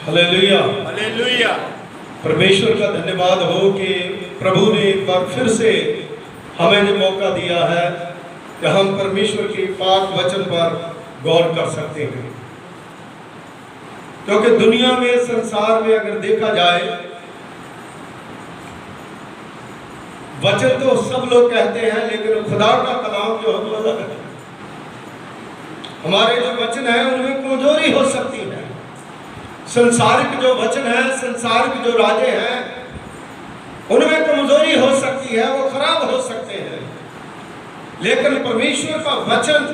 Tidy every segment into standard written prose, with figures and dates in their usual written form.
Hallelujah hallelujah. परमेश्वर का धन्यवाद हो कि प्रभु ने एक बार फिर से हमें जो मौका दिया है कि हम परमेश्वर के पाक वचन पर गौर कर सकते हैं। क्योंकि दुनिया में, संसार में अगर देखा जाए, वचन तो सब लोग कहते हैं, लेकिन खुदा का कलाम जो है वो अलग है। हमारे जो वचन है उनमें कमजोरी हो सकती है। संसारिक जो वचन है, संसारिक जो राजे हैं, उनमें कमजोरी हो सकती है, वो खराब हो सकते हैं। लेकिन परमेश्वर का वचन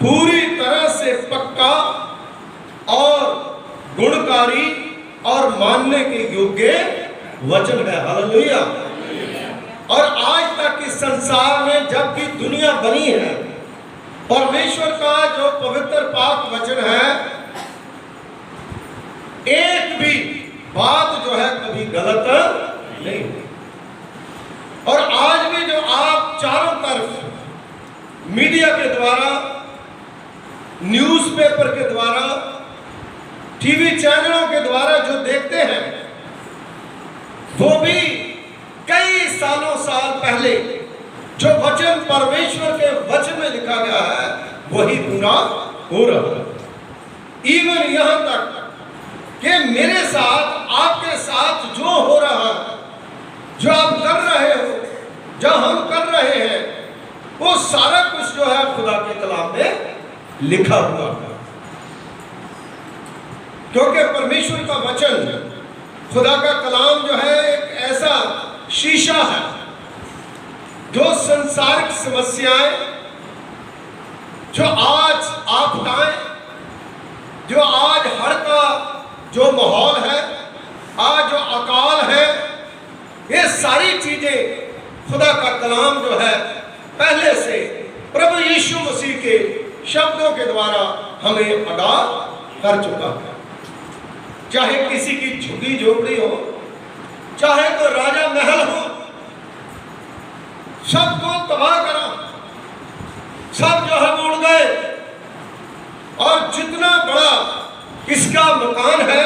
पूरी तरह से पक्का और गुणकारी और मानने के योग्य वचन है। हालेलुया। और आज तक इस संसार में जब भी दुनिया बनी है, परमेश्वर का जो पवित्र पाक वचन है, एक भी बात जो है कभी गलत नहीं। और आज भी जो आप चारों तरफ मीडिया के द्वारा, न्यूज़पेपर के द्वारा, टीवी चैनलों के द्वारा जो देखते हैं, वो भी कई सालों साल पहले जो वचन परमेश्वर के वचन में लिखा गया है वही पूरा हो रहा है। इवन यहां तक कि मेरे साथ, आपके साथ जो हो रहा है, जो आप कर रहे हो, जो हम कर रहे हैं, वो सारा कुछ जो है खुदा के कलाम में लिखा हुआ है। क्योंकि परमेश्वर का वचन, खुदा का कलाम जो है एक ऐसा शीशा है जो संसारिक समस्याएं, जो आज आपदाएं, जो आज हड़ का जो माहौल है, आज जो अकाल है, ये सारी चीजें खुदा का कलाम जो है पहले से प्रभु यीशु मसीह के शब्दों के द्वारा हमें आगाह कर चुका है। चाहे किसी की झुग्गी झोपड़ी हो, चाहे तो राजा महल हो, सबको तबाह करा, सब जो है उड़ गए। और जितना बड़ा इसका मकान है,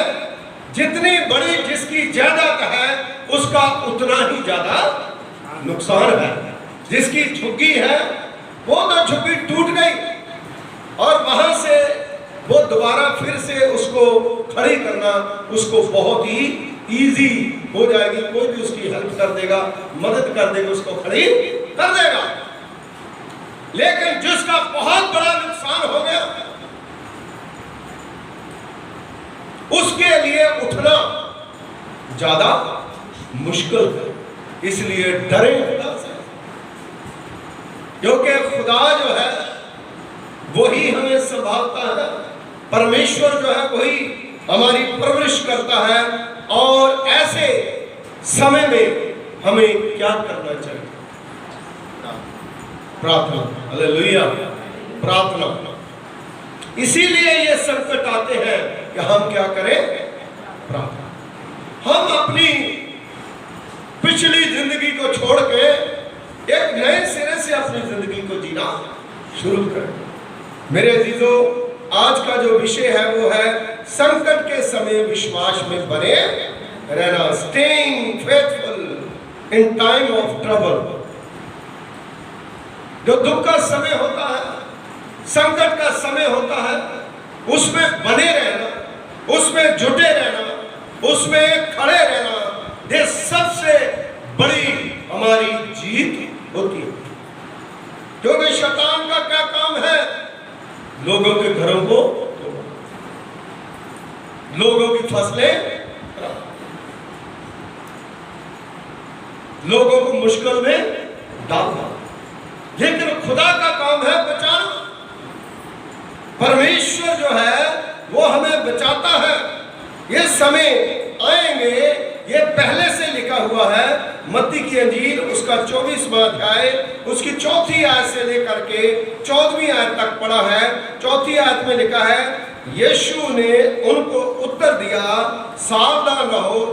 जितनी बड़ी जिसकी जायदाद है, उसका उतना ही ज्यादा नुकसान है। जिसकी झुग्गी है वो तो झुग्गी टूट गई, और वहां से वो दोबारा फिर से उसको खड़ी करना उसको बहुत ही इजी हो जाएगी। कोई भी उसकी हेल्प कर देगा, मदद कर देगा, उसको खड़ी कर देगा। लेकिन जिसका बहुत बड़ा नुकसान हो गया, उसके लिए उठना ज्यादा मुश्किल है। इसलिए डरे खुदा से, क्योंकि खुदा जो है वही हमें संभालता है। परमेश्वर जो है वही हमारी परवरिश करता है। और ऐसे समय में हमें क्या करना चाहिए? प्रार्थना। हालेलुया। प्रार्थना। इसीलिए ये संकट आते हैं कि हम क्या करें? प्रार्थना। हम अपनी पिछली जिंदगी को छोड़ के एक नए सिरे से अपनी जिंदगी को जीना शुरू करें। मेरे अजीजों, आज का जो विषय है वो है संकट के समय विश्वास में बने रहना। Staying faithful in time of trouble. जो दुख का समय होता है, संकट का समय होता है, उसमें बने रहना, उसमें जुटे रहना, उसमें खड़े रहना, ये सबसे बड़ी हमारी जीत होती है। क्योंकि शैतान का क्या काम है? लोगों के घरों को तोड़ना, लोगों की फसलें, लोगों को मुश्किल में डालना। लेकिन खुदा का काम है बचाना। परमेश्वर जो है वो हमें बचाता है। ये समय आएंगे, ये पहले से लिखा हुआ है। मत्ती की अंजील उसका 24वां अध्याय, उसकी 4थी आयत से लेकर के 14वीं आयत तक पढ़ा है। 4थी आयत में लिखा है, यीशु ने उनको उत्तर दिया, सावधान रहो,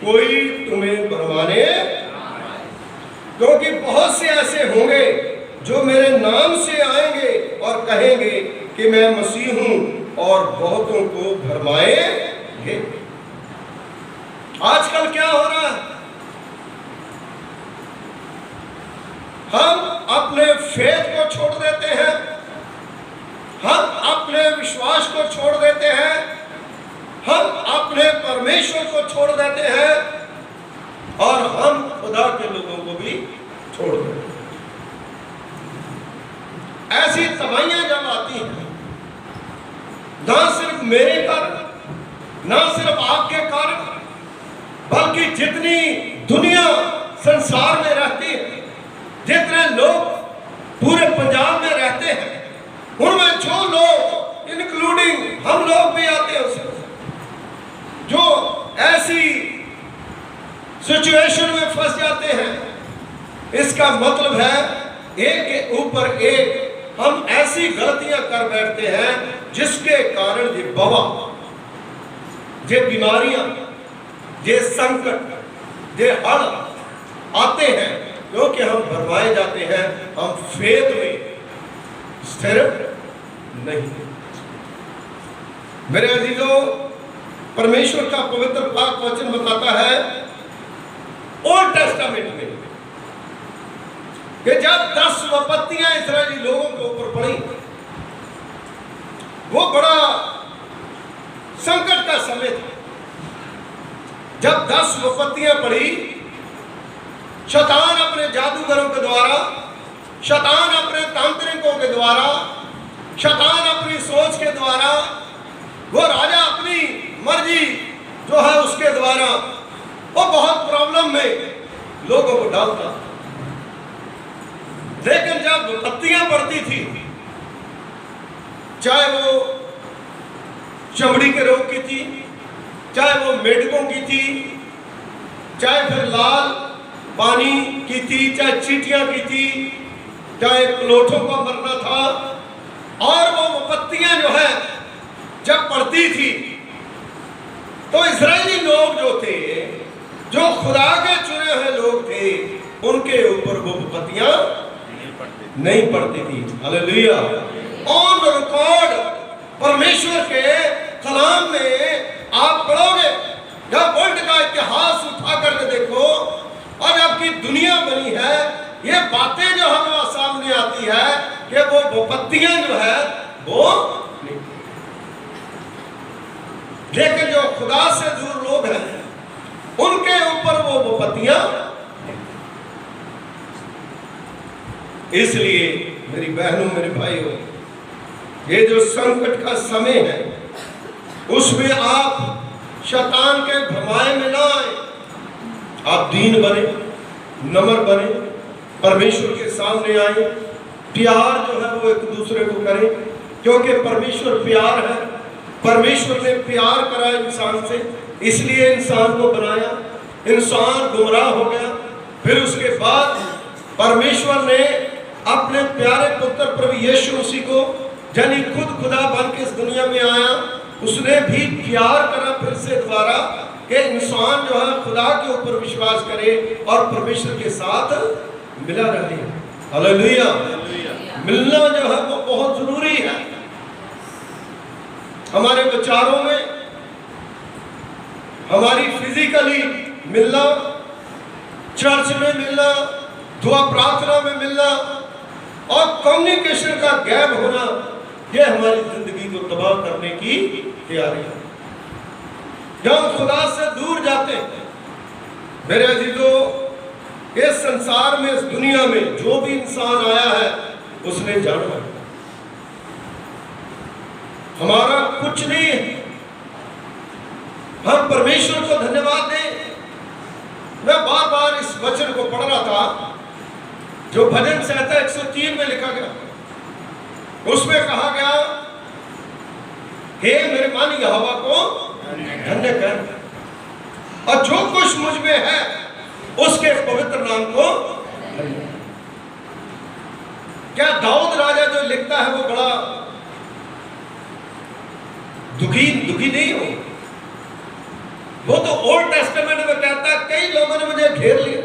कोई तुम्हें भरमाने, क्योंकि बहुत से ऐसे होंगे जो मेरे नाम से आएंगे और कहेंगे कि मैं मसीह हूं, और बहुतों को भरमाए रहेंगे। आजकल क्या हो रहा है, हम अपने फेथ को छोड़ देते हैं, हम अपने विश्वास को छोड़ देते हैं, हम अपने परमेश्वर को छोड़ देते हैं और हम खुदा के लोगों को भी छोड़ देते हैं। ऐसी तबाहियां जब आती हैं, ना सिर्फ मेरे कारण, ना सिर्फ आपके कारण, बल्कि जितनी दुनिया संसार में रहती है, जितने लोग पूरे पंजाब में रहते हैं, उनमें जो लोग इंक्लूडिंग हम लोग भी आते हैं उसमें, जो ऐसी सिचुएशन में फंस जाते हैं, इसका मतलब है एक के ऊपर एक हम ऐसी गलतियां कर बैठते हैं जिसके कारण ये बवा, ये बीमारियां, ये संकट, ये हड़ आते हैं, क्योंकि हम भरमाए जाते हैं, हम फेथ में स्थिर नहीं। मेरे अजीजों, परमेश्वर का पवित्र पाक वचन बताता है ओल्ड टेस्टामेंट में कि जब 10 विपत्तियां इस्राएली लोगों के ऊपर पड़ी, वो बड़ा संकट का समय था। जब 10 विपत्तियां पड़ी, शैतान अपने जादूगरों के द्वारा, शैतान अपने तांत्रिकों के द्वारा, शैतान अपनी सोच के द्वारा, वो राजा अपनी मर्जी जो है उसके द्वारा वो बहुत प्रॉब्लम में लोगों को डालता। लेकिन जब विपत्तियां बढ़ती थी, चाहे वो चमड़ी के रोग की थी, चाहे वो मेढकों की थी, चाहे फिर लाल पानी की थी, चाहे चींटियां की थी, चाहे प्लोठों का मरना था, और वो विपत्तियां जो है जब पड़ती थी तो इस्राएली लोग जो थे, जो खुदा के चुने हुए लोग थे, उनके ऊपर वो विपत्तियां नहीं पड़ती थी। हालेलुया। ऑन रिकॉर्ड परमेश्वर के कलाम में आप पढ़ोगे, जब वर्ल्ड का इतिहास उठा करके देखो और आपकी दुनिया बनी है, ये बातें जो हमें सामने आती है कि वो विपत्तियां जो है वो नहीं। लेकिन जो खुदा से दूर लोग हैं, उनके ऊपर वो विपत्तियां। इसलिए मेरी बहनों, मेरे भाइयों, ये जो संकट का समय है, उसमें आप शैतान के भरमाए में ना आए। आप दीन बने, नम्र बने, परमेश्वर के सामने आए, प्यार जो है वो एक दूसरे को करें, क्योंकि परमेश्वर प्यार है। परमेश्वर ने प्यार करा इंसान से, इसलिए इंसान को बनाया। इंसान गुमराह हो गया, फिर उसके बाद परमेश्वर ने अपने प्यारे पुत्र प्रभु यीशु मसीह को, यानी खुद खुदा बन के इस दुनिया में आया, उसने भी प्यार करा फिर से दोबारा कि इंसान जो है खुदा के ऊपर विश्वास करे और परमेश्वर के साथ मिला रहे। हालेलुया। मिलना जो है वो बहुत जरूरी है हमारे विचारों में, हमारी फिजिकली मिलना, चर्च में मिलना, दुआ प्रार्थना में मिलना, और कम्युनिकेशन का गैप होना, यह हमारी जिंदगी को तबाह करने की तैयारी है। जब हम खुदा से दूर जाते हैं, मेरे अजीजों, इस संसार में, इस दुनिया में जो भी इंसान आया है उसने जाना है हमारा कुछ नहीं है। हम परमेश्वर को धन्यवाद दें। मैं बार बार इस वचन को पढ़ रहा था जो भजन संहिता 103 में लिखा गया। उसमें कहा गया, हे मेरे मन यहोवा को धन्य कर, और जो कुछ मुझ में है उसके पवित्र नाम को धन्य। क्या दाऊद राजा जो लिखता है वो बड़ा दुखी नहीं हो? वो तो ओल्ड टेस्टामेंट में कहता है, कई लोगों ने मुझे घेर लिया,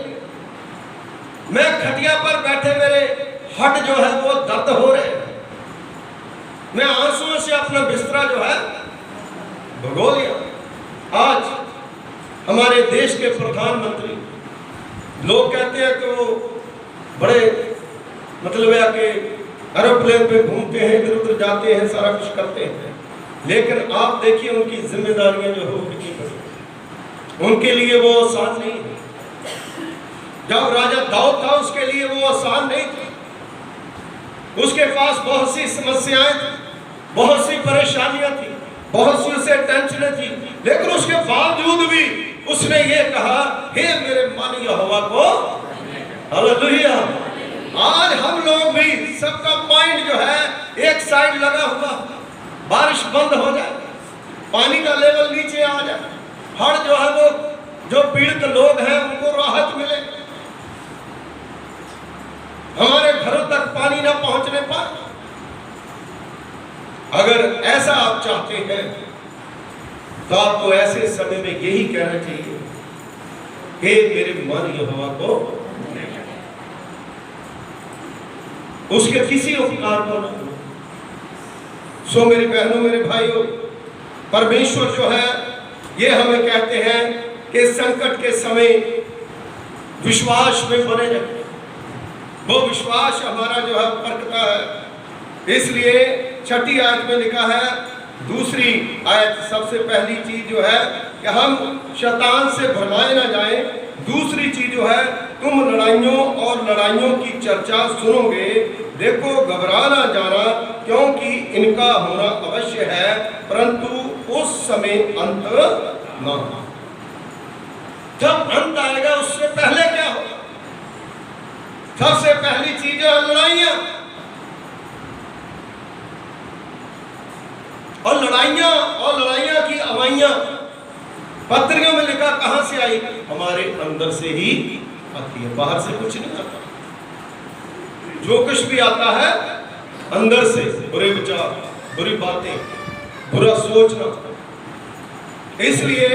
मैं खटिया पर बैठे मेरे हड्ड जो है वो दर्द हो रहे, मैं आंसुओं से अपना बिस्तरा जो है भगो लिया। हमारे देश के प्रधानमंत्री, लोग कहते हैं कि वो बड़े मतलब है कि एरोप्लेन पे घूमते हैं, इधर उधर जाते हैं, सारा कुछ करते हैं, लेकिन आप देखिए उनकी जिम्मेदारियां जो हो कितनी बड़ी। उनके लिए वो आसान नहीं है। जब राजा दाऊद था उसके लिए वो आसान नहीं थी। उसके पास बहुत सी समस्याएं थी, बहुत सी परेशानियां थी, बहुत सी उसे टेंशनें थी, लेकिन उसके बावजूद भी उसने ये कहा, हे मेरे मन यहोवा को हालेलुया। आज हम लोग भी सबका माइंड जो है एक साइड लगा हुआ, बारिश बंद हो जाए, पानी का लेवल नीचे आ जाए, हर जो है वो जो पीड़ित लोग हैं उनको राहत मिले, हमारे घरों तक पानी ना पहुंचने पाए। अगर ऐसा आप चाहते हैं तो आपको ऐसे समय में यही कहना चाहिए, हे मेरे मन यहोवा को, उसके किसी उपकार को न करो। सो मेरी बहनों, मेरे भाइयों, परमेश्वर जो है ये हमें कहते हैं कि संकट के समय विश्वास में बने रहे। वो विश्वास हमारा जो है परखता है। इसलिए 6ठी आयत में लिखा है, दूसरी आयत सबसे पहली चीज जो है कि हम शैतान से भरमाए ना जाएं। दूसरी चीज जो है, तुम लड़ाइयों और लड़ाइयों की चर्चा सुनोगे, देखो घबरा ना जाना, क्योंकि इनका होना अवश्य है, परंतु उस समय अंत ना हो। जब अंत आएगा उससे पहले क्या होगा? सबसे पहली चीज है लड़ाइयां, और लड़ाइयां की अवाइयां पत्रियों में लिखा कहां से आई? हमारे अंदर से ही आती है, बाहर से कुछ नहीं आता। जो कुछ भी आता है अंदर से, बुरे विचार, बुरी बातें, बुरा सोचना। इसलिए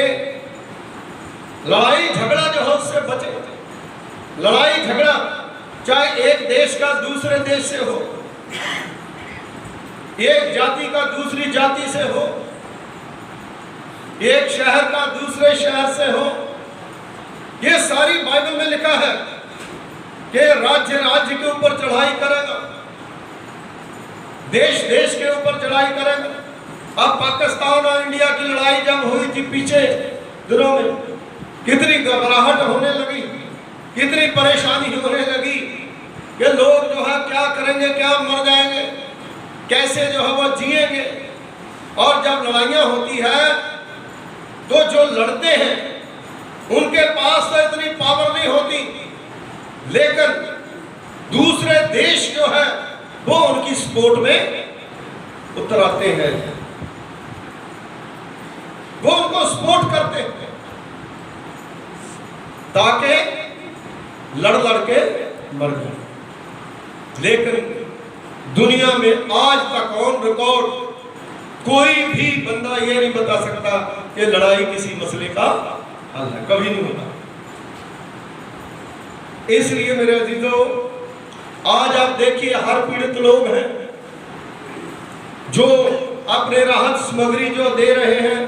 लड़ाई झगड़ा जो है उससे बचे। लड़ाई झगड़ा चाहे एक देश का दूसरे देश से हो, एक जाति का दूसरी जाति से हो, एक शहर का दूसरे शहर से हो, ये सारी बाइबल में लिखा है कि राज्य राज्य के ऊपर चढ़ाई करेगा, देश देश के ऊपर चढ़ाई करेगा। अब पाकिस्तान और इंडिया की लड़ाई जब हुई थी पिछले दिनों में, कितनी घबराहट होने लगी, कितनी परेशानी होने लगी कि लोग जो है क्या करेंगे, क्या मर जाएंगे, कैसे जो है वो जिएंगे। और जब लड़ाइयाँ होती है तो जो लड़ते हैं उनके पास तो इतनी पावर नहीं होती, लेकिन दूसरे देश जो है वो उनकी सपोर्ट में उतर आते हैं, वो उनको सपोर्ट करते हैं ताकि लड़ लड़ के मर जाए। लेकिन दुनिया में आज तक ऑन रिकॉर्ड कोई भी बंदा ये नहीं बता सकता कि लड़ाई किसी मसले का हल है, कभी नहीं होता। इसलिए मेरे अजीजों, आज आप देखिए हर पीड़ित लोग हैं जो अपने राहत सामग्री जो दे रहे हैं।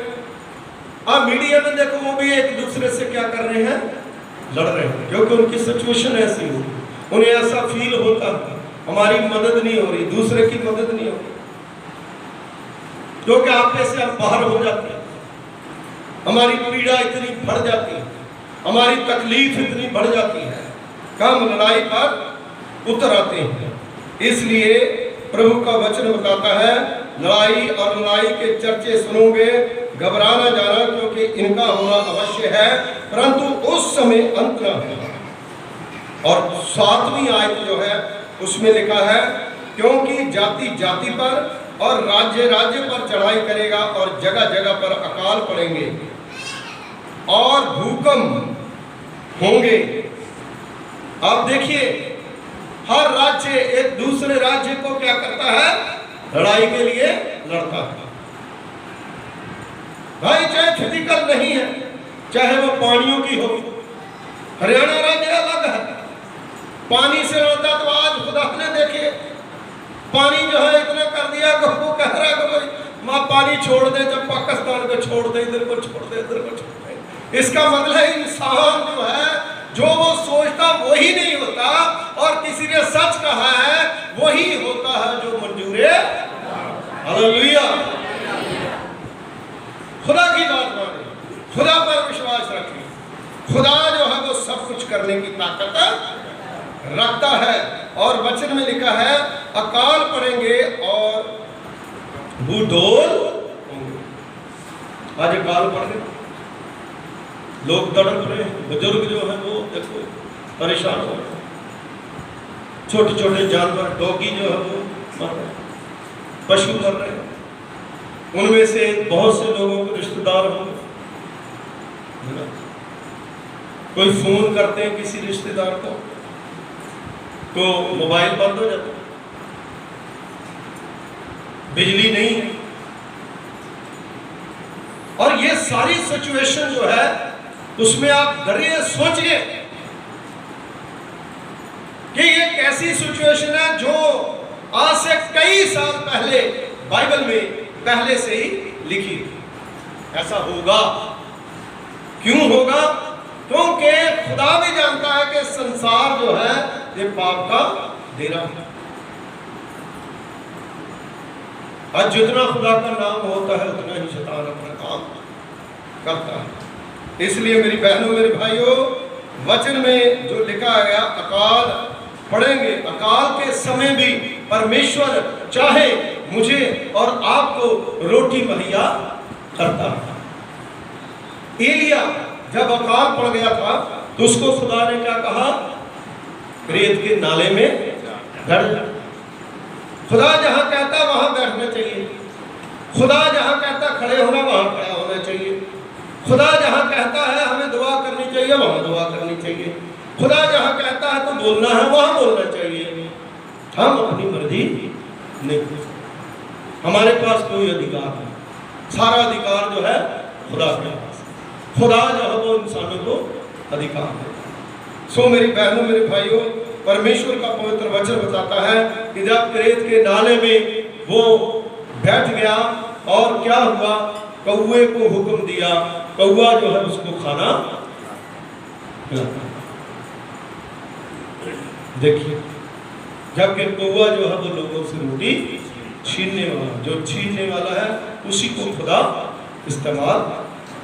अब मीडिया में देखो वो भी एक दूसरे से क्या कर रहे हैं, लड़ रहे हैं, क्योंकि उनकी सिचुएशन ऐसी हो, उन्हें ऐसा फील होता है हमारी मदद नहीं हो रही, दूसरे की मदद नहीं हो रही, क्योंकि आपे से हम बाहर हो जाते हैं, हमारी पीड़ा इतनी बढ़ जाती है, हमारी तकलीफ इतनी बढ़ जाती है, कम लड़ाई पर उतर आते हैं। इसलिए प्रभु का वचन बताता है, लड़ाई और लड़ाई के चर्चे सुनोगे, घबरा ना जाना, क्योंकि इनका होना अवश्य है, परंतु उस समय अंत न होगा। और 7वीं आयत जो है उसमें लिखा है, क्योंकि जाति जाति पर और राज्य राज्य पर चढ़ाई करेगा, और जगह जगह पर अकाल पड़ेंगे और भूकंप होंगे। आप देखिए हर राज्य एक दूसरे राज्य को क्या करता है, लड़ाई के लिए लड़ता है। भाई चाहे फिजिकल नहीं है, चाहे वो पानियों की हो, हरियाणा राज्य अलग है, पानी से लड़ता। तो आज खुदा ने देखिए पानी जो है इतना कर दिया कि वो कह रहा है कि भाई माँ पानी छोड़ दे, जब पाकिस्तान को छोड़ दे, इधर को छोड़ दे, इधर को छोड़ दे, इसका मतलब है इंसान जो है, जो वो सोचता वही नहीं होता, और किसी ने सच कहा है वही होता है जो मंजूर है। हालेलुया। खुदा की बात माने, खुदा पर विश्वास रखें। खुदा जो है वो सब कुछ करने की ताकत रखता है। और वचन में लिखा है अकाल पड़ेंगे और भूडोल होंगे। आज अकाल पड़ गए, लोग तड़प रहे हैं, बुजुर्ग जो है वो देखो परेशान हो रहे हैं, छोटे छोटे जानवर डॉगी जो है वो मर रहे हैं, पशु मर रहे हैं, उनमें से बहुत से लोगों के रिश्तेदार होंगे, कोई फोन करते हैं किसी रिश्तेदार को तो मोबाइल बंद हो जाता है, बिजली नहीं है। और ये सारी सिचुएशन जो है उसमें आप डरिए, सोचिए कि ये कैसी सिचुएशन है जो आज से कई साल पहले बाइबल में पहले से ही लिखी। ऐसा होगा, क्यों होगा? क्योंकि खुदा भी जानता है कि संसार जो है ये पाप का डेरा है। आज जितना खुदा का नाम होता है उतना ही शैतान अपना काम करता है। इसलिए मेरी बहनों मेरे भाइयों, वचन में जो लिखा गया अकाल पड़ेंगे, अकाल के समय भी परमेश्वर चाहे मुझे और आपको रोटी मुहैया करता है। एलिया जब अकाल पड़ गया था तो उसको खुदा ने क्या कहा? रेत के नाले में डर जा। खुदा जहां कहता वहां बैठना चाहिए, खुदा जहां कहता खड़े होना वहां खड़ा होना चाहिए, खुदा जहां कहता है हमें दुआ करनी चाहिए वहां दुआ करनी चाहिए, खुदा जहां कहता है तो बोलना है वहां बोलना चाहिए। हम अपनी मर्जी नहीं, हमारे पास कोई अधिकार नहीं, सारा अधिकार जो है खुदा के पास। खुदा जो है वो इंसानों को अधिकार देता है। सो मेरी बहनों मेरे भाइयों, परमेश्वर का पवित्र वचन बताता है कि जब क्रेत के नाले में वो बैठ गया और क्या हुआ, कौवे को हुक्म दिया, कौवा जो है उसको खाना खिलाता। देखिए, जबकि कौवा जो है वो लोगों से रोटी छीनने वाला, जो छीनने वाला है उसी को खुदा इस्तेमाल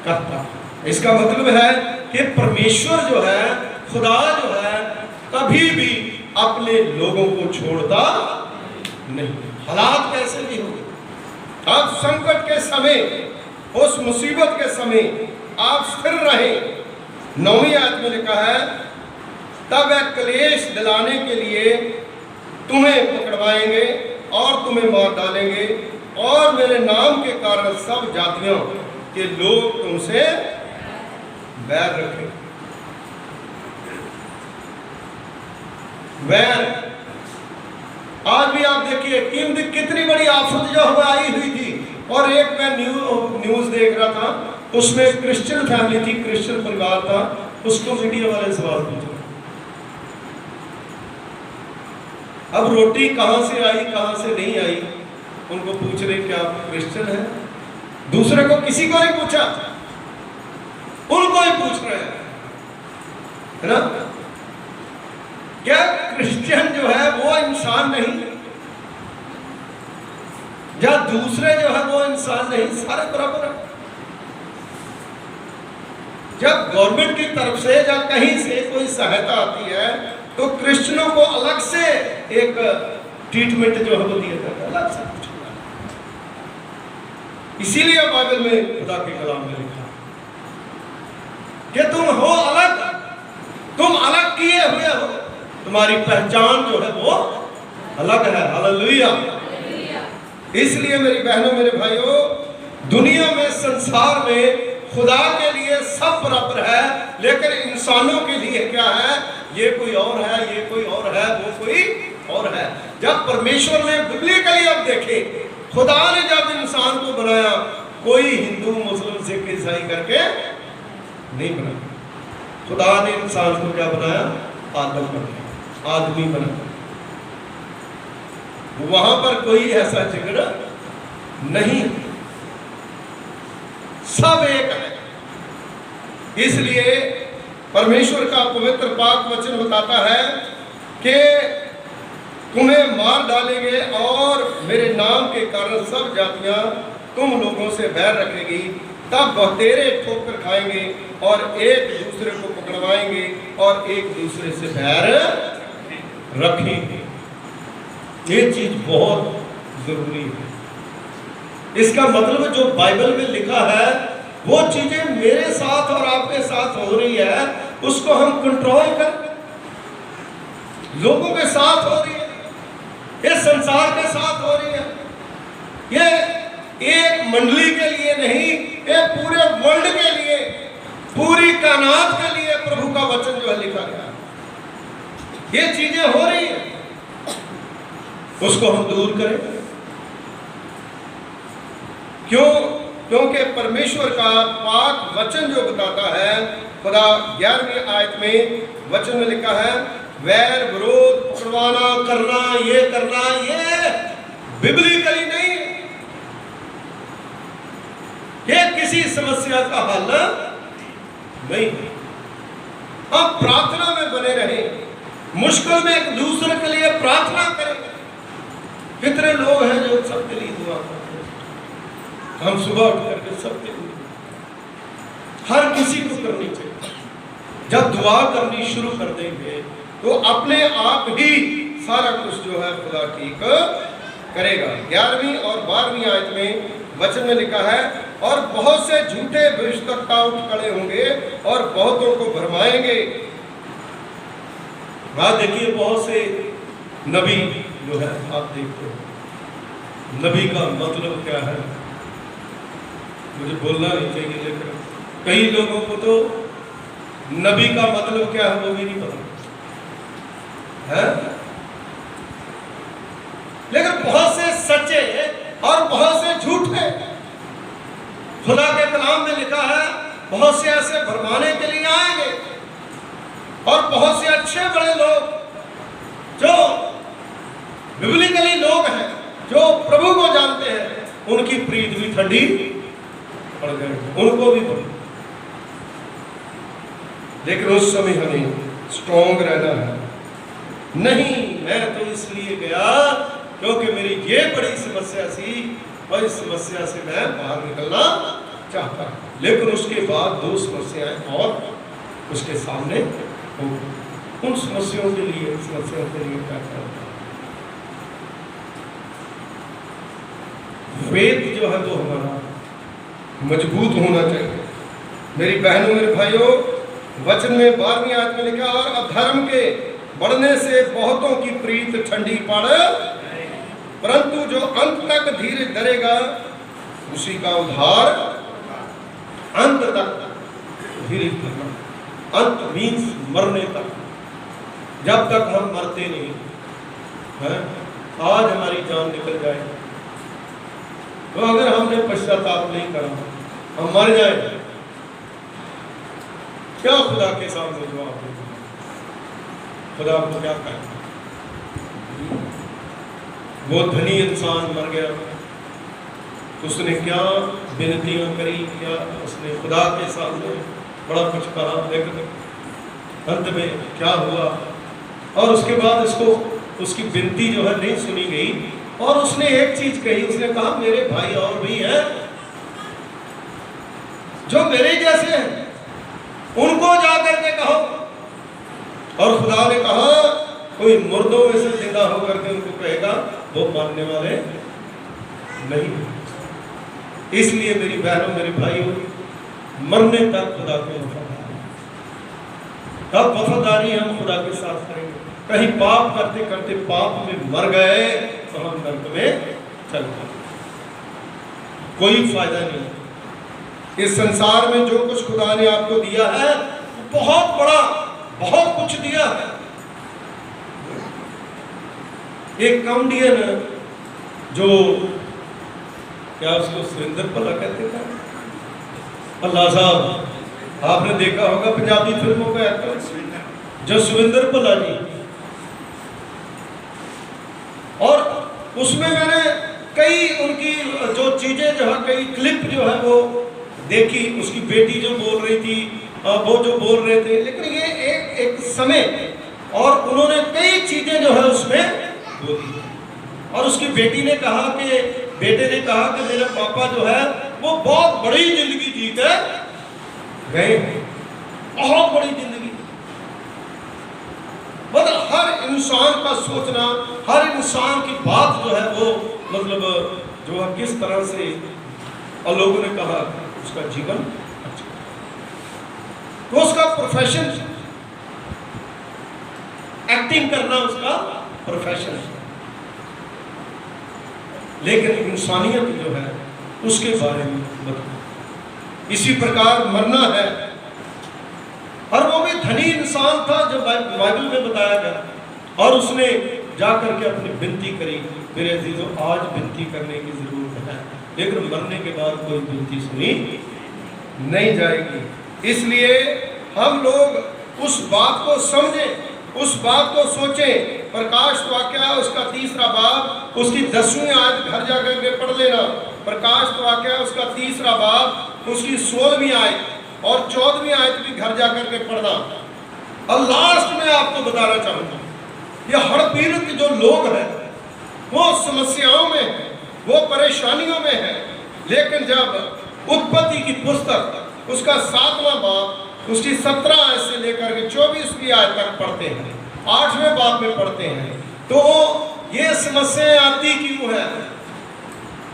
करता है। इसका मतलब है कि परमेश्वर जो है, खुदा जो है, कभी भी अपने लोगों को छोड़ता नहीं। हालात कैसे भी होंगे, आप संकट के समय, उस मुसीबत के समय आप स्थिर रहे। 9वीं आयत में लिखा है तब वह क्लेश दिलाने के लिए तुम्हें पकड़वाएंगे और तुम्हें मार डालेंगे, और मेरे नाम के कारण सब जातियों के लोग तुमसे बैर रखेंगे। बैर, आज भी आप देखिए कितनी बड़ी आफत जो हमें आई हुई थी। और एक मैं न्यूज देख रहा था, उसमें क्रिश्चियन फैमिली थी, क्रिश्चियन परिवार था, उसको मीडिया वाले सवाल पूछे, अब रोटी कहां से आई कहां से नहीं आई, उनको पूछ रहे क्या आप क्रिश्चियन है? दूसरे को किसी को नहीं पूछा, उनको ही पूछ रहे हैं, है ना? क्या क्रिश्चियन जो है वो इंसान नहीं? या दूसरे जो है वो इंसान नहीं? सारे बराबर है। जब गवर्नमेंट की तरफ से या कहीं से कोई सहायता आती है तो क्रिश्चियनों को अलग से एक ट्रीटमेंट जो है वो दिया जाता है, अलग से। इसीलिए बाइबल में खुदा के कलाम में लिखा कि तुम हो अलग, तुम अलग किए हुए हो, तुम्हारी पहचान जो है वो अलग है। हालेलुया। इसलिए मेरी बहनों मेरे भाइयों, दुनिया में, संसार में खुदा के लिए सब बराबर है, लेकिन इंसानों के लिए क्या है? ये कोई और है, ये कोई और है, वो कोई और है। जब परमेश्वर ने बिब्लिकली अब देखे, खुदा ने जब इंसान को बनाया, कोई हिंदू मुस्लिम सिख ईसाई करके नहीं बनाया। खुदा ने इंसान को क्या बनाया? आदम बनाया, आदमी बनाया। वहां पर कोई ऐसा झगड़ा नहीं, सब एक है। इसलिए परमेश्वर का पवित्र पाक वचन बताता है कि तुम्हें मार डालेंगे और मेरे नाम के कारण सब जातियां तुम लोगों से बैर रखेगी, तब बहुतेरे ठोकर खाएंगे और एक दूसरे को पकड़वाएंगे और एक दूसरे से बैर रखेंगे। ये चीज बहुत जरूरी है। इसका मतलब जो बाइबल में लिखा है वो चीजें मेरे साथ और आपके साथ हो रही है, उसको हम कंट्रोल कर, लोगों के साथ हो रही है, ये संसार के साथ हो रही है, ये एक मंडली के लिए नहीं, ये पूरे वर्ल्ड के लिए, पूरी कायनात के लिए प्रभु का वचन जो है लिखा गया, ये चीजें हो रही है, उसको हम दूर करें। क्यों? क्योंकि परमेश्वर का पाक वचन जो बताता है, खुदा 11वीं आयत में वचन में लिखा है, वैर विरोध पकड़वाना करना, ये करना, ये बिबलिकली नहीं है, ये किसी समस्या का हल नहीं है। हम प्रार्थना में बने रहें, मुश्किल में एक दूसरे के लिए प्रार्थना करें। कितने लोग हैं जो सबके लिए दुआ करते हैं, हम सुबह उठ करके सबके लिए, हर किसी को करनी चाहिए। जब दुआ करनी शुरू कर देंगे तो अपने आप ही सारा कुछ जो है खुदा ठीक करेगा। 11वीं और 12वीं आयत में वचन में लिखा है, और बहुत से झूठे भविष्यवक्ता उठ खड़े होंगे और बहुतों को भरमाएंगे। बात देखिए, बहुत से नबी जो है आप देखते हो, नबी का मतलब क्या है मुझे बोलना नहीं चाहिए, लेकिन कई लोगों को तो नबी का मतलब क्या है वो भी नहीं पता है। लेकिन बहुत से सच्चे और बहुत से झूठे, खुदा के कलाम में लिखा है, बहुत से ऐसे भरमाने के लिए आएंगे और बहुत से अच्छे बड़े लोग जो बिबलिकली लोग हैं, जो प्रभु को जानते हैं, उनकी प्रीत भी ठंडी पड़ गई, उनको भी पड़ी। लेकिन उस समय हमें स्ट्रॉन्ग रहना है। नहीं, मैं तो इसलिए गया क्योंकि मेरी ये बड़ी समस्या थी और इस समस्या से मैं बाहर निकलना चाहता, लेकिन उसके बाद 2 समस्याएं और उसके सामने हो। उन समस्याओं के लिए क्या करना, वेद जो है वो हमारा मजबूत होना चाहिए। मेरी बहनों, मेरे भाइयों, वचन में 12वीं आयत में लिखा, और अधर्म के बढ़ने से बहुतों की प्रीत ठंडी पड़, परंतु जो अंत तक धीरे धरेगा उसी का उद्धार। अंत तक धीरे धरना, अंत मीन्स मरने तक। जब तक हम मरते नहीं है, आज हमारी जान निकल जाए तो अगर हमने पश्चाताप नहीं करा, हम मर जाए, क्या खुदा के सामने जवाब देगा? खुदा को क्या कहें? वो धनी इंसान मर गया, उसने क्या विनतियां करी, क्या उसने खुदा के सामने बड़ा कुछ कहा, लेकिन अंत में क्या हुआ? और उसके बाद उसकी विनती जो है नहीं सुनी गई, और उसने एक चीज कही, उसने कहा मेरे भाई और भी हैं जो मेरे जैसे हैं, उनको जाकर के कहो। और खुदा ने कहा कोई मुर्दों में से जिंदा होकर के उनको कहेगा, वो मानने वाले नहीं। इसलिए मेरी बहनों, मेरे भाइयों, मरने तक खुदा को वफादारी, तब वफादारी हम खुदा के साथ करेंगे। कहीं पाप करते करते पाप में मर गए तो हम नरक में चल गए, कोई फायदा नहीं। इस संसार में जो कुछ खुदा ने आपको दिया है बहुत बड़ा, बहुत कुछ दिया है। एक कॉमेडियन जो क्या उसको सुरेंद्र भल्ला कहते थे, भल्ला साहब, आपने देखा होगा पंजाबी फिल्मों का एक्टर जो सुरेंद्र भल्ला जी, और उसमें मैंने कई उनकी जो चीजें जो है, कई क्लिप जो है वो देखी। उसकी बेटी जो बोल रही थी वो जो बोल रहे थे, लेकिन ये एक समय, और उन्होंने कई चीजें जो है उसमें बोली। और उसकी बेटे ने कहा कि मेरे पापा जो है वो बहुत बड़ी जिंदगी जी के गए, बहुत बड़ी जिंदगी। मतलब हर इंसान का सोचना, हर इंसान की बात जो है वो मतलब जो है किस तरह से, और लोगों ने कहा उसका जीवन अच्छा, तो उसका प्रोफेशन एक्टिंग करना उसका प्रोफेशन है, लेकिन इंसानियत जो है उसके बारे में बताओ। इसी प्रकार मरना है, और वो भी धनी इंसान था जो बाइबल में बताया गया, और उसने जाकर के अपनी विनती करी। मेरे अजीजों, आज विनती करने की जरूरत है, लेकिन मरने के बाद कोई विनती सुनी नहीं जाएगी। इसलिए हम लोग उस बात को समझें, उस बात को सोचें। प्रकाश वाक्य उसका 3रा बाब, उसकी 10वीं आयत घर जाकर के पढ़ लेना। प्रकाश वाक्य उसका 3रा बाब, उसकी 16वीं आयत और 14वीं आयत भी घर जाकर के पढ़ना। और लास्ट में आपको बताना चाहूंगा, ये हड़ पीड़ित जो लोग हैं वो समस्याओं में है, वो परेशानियों में है, लेकिन जब उत्पत्ति की पुस्तक उसका 7वां बाब उसकी 17 आयत से लेकर के 24वीं आयत तक पढ़ते हैं, 8वें बाब में पढ़ते हैं, तो ये समस्याएं आती क्यों है?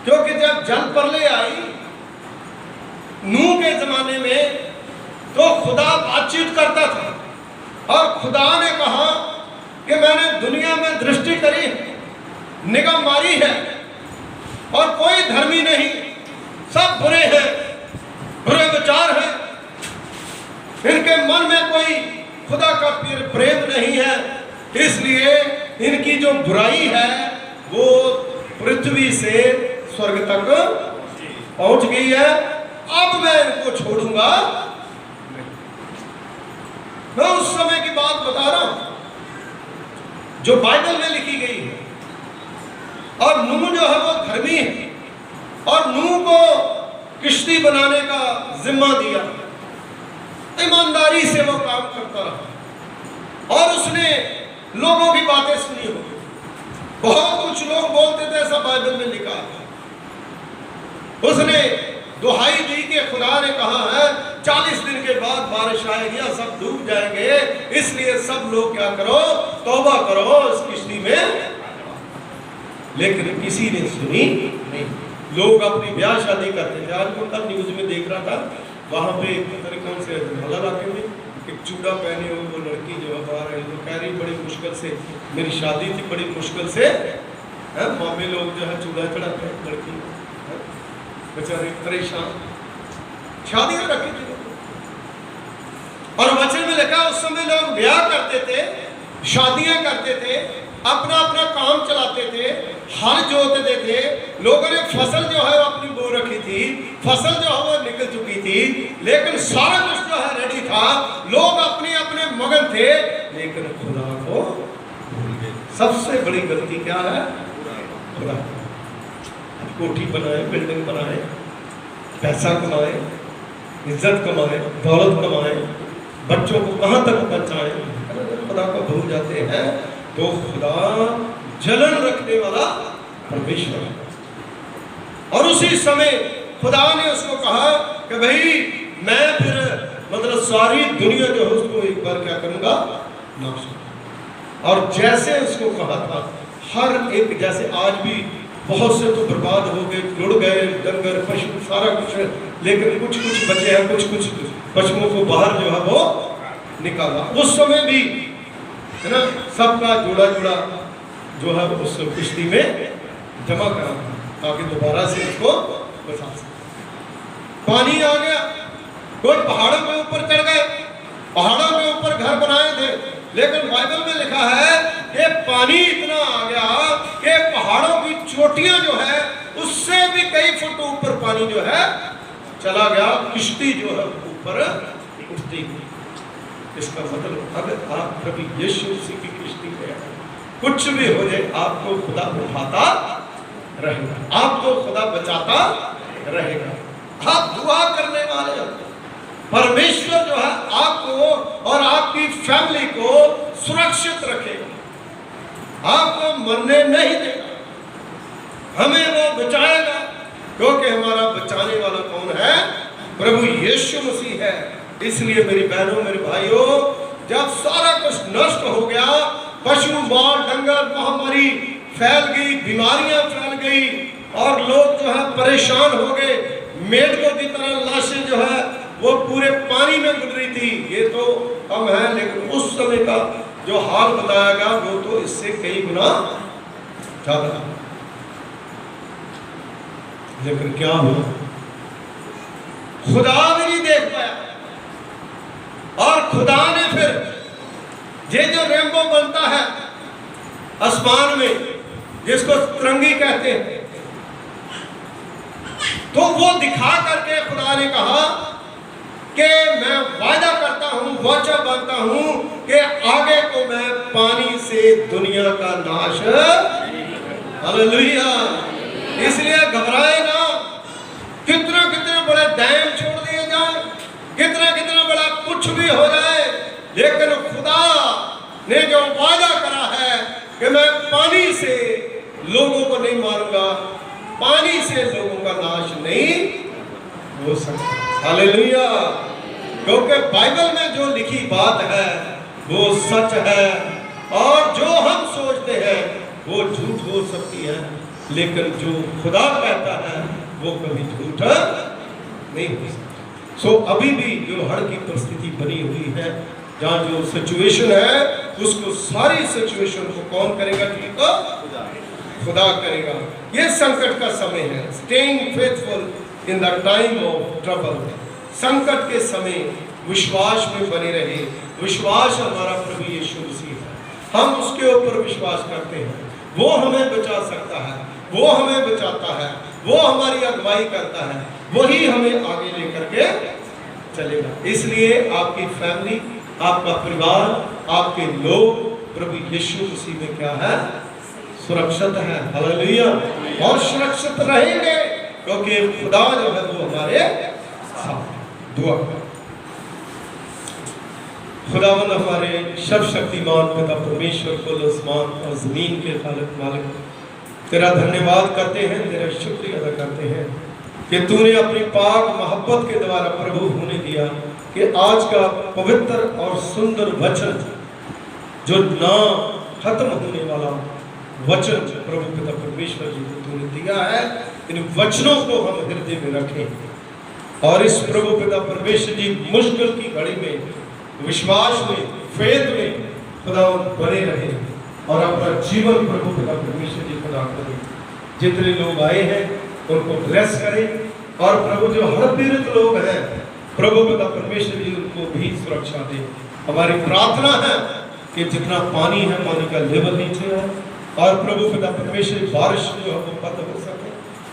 क्योंकि जब जल प्रलय आई नूह के जमाने में, तो खुदा बातचीत करता था, और खुदा ने कहा कि मैंने दुनिया में दृष्टि करी, निगाह मारी है, और कोई धर्मी नहीं, सब बुरे हैं, बुरे विचार हैं, इनके मन में कोई खुदा का प्रेम नहीं है, इसलिए इनकी जो बुराई है वो पृथ्वी से स्वर्ग तक पहुंच गई है। अब मैं इनको छोड़ूंगा। मैं उस समय की बात बता रहा हूं जो बाइबल में लिखी गई है। और नूह जो है वो धर्मी है, और नूह को किश्ती बनाने का जिम्मा दिया, ईमानदारी से वो काम करता रहा, और उसने लोगों की बातें सुनी होगी। बहुत कुछ लोग बोलते थे, ऐसा बाइबल में लिखा है। उसने दुहाई दी कि खुदा ने कहा है 40 दिन के बाद बारिश आएगी और सब डूब जाएंगे, इसलिए सब लोग क्या करो, तौबा करो इस किश्ती में। लेकिन किसी ने सुनी नहीं। लोग अपनी ब्याह शादी करते थे। आज मैं कल न्यूज में देख रहा था, वहाँ पे कौन से इलाके में एक चूड़ा पहने हुए वो लड़की जो आ रही तो कह रही बड़ी मुश्किल से मेरी शादी थी, बड़ी मुश्किल से मामे लोग जो है चूड़ा चढ़ाते हैं, लड़की बेचारे परेशान, शादियां रखी थी। और वचन में लिखा उस समय लोग ब्याह करते थे, शादियां करते थे, अपना अपना काम चलाते थे, हल जोतते थे। लोगों ने फसल जो है वो अपनी बो रखी थी, फसल जो है वो निकल चुकी थी, लेकिन सारा कुछ जो है रेडी था, लोग अपने अपने मगन थे, लेकिन खुदा को भूल गए। सबसे बड़ी गलती क्या है? खुदा। कोठी बनाए, बिल्डिंग बनाए, पैसा कमाए, इज्जत कमाए, दौलत कमाए, बच्चों को कहां तक बचाए, खुदा को भूल जाते हैं। तो खुदा जलन रखने वाला परमेश्वर है। और उसी समय खुदा ने उसको कहा कि भाई मैं फिर मतलब सारी दुनिया जो है उसको एक बार क्या करूंगा, नाश करूंगा। और जैसे उसको कहा था, हर एक, जैसे आज भी बहुत से तो बर्बाद हो गए, लुढ़ गए, डंगर पशु सारा कुछ, लेकिन कुछ कुछ बचे हैं, कुछ कुछ पशुओं को बाहर जो है वो निकाला। उस समय भी है ना, सबका जोड़ा जोड़ा जो है उस किश्ती में जमा करा ताकि दोबारा से उसको बचा सके। पानी आ गया, कोई पहाड़ों के ऊपर चढ़ गए, पहाड़ों के ऊपर घर बनाए थे, लेकिन बाइबल में लिखा है कि पानी इतना आ गया कि पहाड़ों की चोटियां जो है उससे भी कई फुट ऊपर पानी जो है चला गया, किश्ती जो है ऊपर उठती गई। इसका मतलब अगर आप कभी यीशु मसीह की किश्ती में कुछ भी हो जाए, आपको खुदा उठाता रहेगा, आपको खुदा बचाता रहेगा। आप दुआ करने वाले परमेश्वर जो है फैमिली को सुरक्षित रखेगा, आपको मरने नहीं देगा, हमें वो बचाएगा, क्योंकि हमारा बचाने वाला कौन है? प्रभु यीशु मसीह है। इसलिए मेरी बहनों, मेरे भाइयों, जब सारा कुछ नष्ट हो गया, पशु मार डंगर महामारी फैल गई, बीमारियां फैल गई और लोग जो है परेशान हो गए, मेढकों की तरह लाशें जो है वो पूरे पानी में गुजरी थी। ये तो कम है, लेकिन उस समय का जो हाल बताया गया वो तो इससे कई गुना ज्यादा। लेकिन क्या हुआ? खुदा भी नहीं देख पाया और खुदा ने फिर ये जो रेनबो बनता है आसमान में, जिसको तिरंगी कहते हैं, तो वो दिखा करके खुदा ने कहा कि मैं वायदा करता हूं, वाचा बांधता हूं कि आगे को मैं पानी से दुनिया का नाश। हालेलुया। इसलिए घबराए ना, कितना कितने बड़े डैम छोड़ दिए जाए, कितना कितना बड़ा कुछ भी हो जाए, लेकिन खुदा ने जो वादा करा है कि मैं पानी से लोगों को नहीं मारूंगा, पानी से लोगों का नाश नहीं हो सकता। हालेलुया। क्योंकि बाइबल में जो लिखी बात है वो सच है, और जो हम सोचते हैं वो झूठ हो सकती है, लेकिन जो खुदा कहता है वो कभी झूठ नहीं हो सकता। सो अभी भी जो हड़ की परिस्थिति बनी हुई है, जहाँ जो सिचुएशन है, उसको सारी सिचुएशन को कौन करेगा? ठीक है, खुदा करेगा। ये संकट का समय है। Staying faithful in the time of trouble. संकट के समय विश्वास में बने रहे। विश्वास हमारा प्रभु यीशु मसीह है, हम उसके ऊपर विश्वास करते हैं, वो हमें बचा सकता है, वो हमें बचाता है, वो हमारी अगुवाई करता है, वही हमें आगे लेकर के चलेगा। इसलिए आपकी फैमिली, आपका परिवार, आपके लोग प्रभु यीशु मसीह में क्या है? सुरक्षित है। हालेलुया। और सुरक्षित रहेंगे क्योंकि खुदा जो है वो हमारे साथ। दुआ। खुदावंद हमारे सर्वशक्तिमान पिता परमेश्वर, कुल आसमान और जमीन के खालिक मालिक, तेरा धन्यवाद करते हैं, तेरा शुक्रिया अदा करते हैं कि तूने अपनी पाक मोहब्बत के द्वारा प्रभु होने दिया कि आज का पवित्र और सुंदर वचन, जो ना खत्म होने वाला वचन प्रभु पिता परमेश्वर जी को तूने दिया है, इन वचनों को हम हृदय में रखें और इस प्रभु पिता परमेश्वर जी मुश्किल की घड़ी में विश्वास में, फेथ में खुदा बने रहे और अपना जीवन प्रभु पिता परमेश्वर जी खुदा करें। जितने लोग आए हैं उनको ब्लेस करें और प्रभु जो हर पीड़ित लोग हैं प्रभु पिता परमेश्वर जी उनको भी सुरक्षा दे। हमारी प्रार्थना है कि जितना पानी है, पानी का लेवल नीचे है और प्रभु पिता परमेश्वर बारिश जो है वो बंद हो सके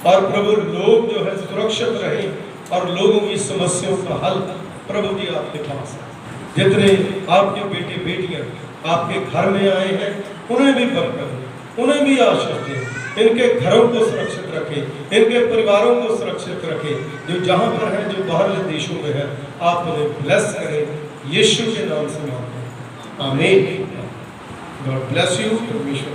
और प्रभु लोग जो है सुरक्षित रहे और लोगों की समस्याओं का हल प्रभु जी आपके पास है। जितने आपके बेटे बेटियां आपके घर में आए हैं उन्हें भी बरकत दें, उन्हें भी आशीष दें, इनके घरों को सुरक्षित रखें, इनके परिवारों को सुरक्षित रखें। जो जहाँ पर है, जो बाहर देशों में है, आप उन्हें ब्लेस करें यीशु के नाम से मांगते हैं। आमीन। God bless you. परमेश्वर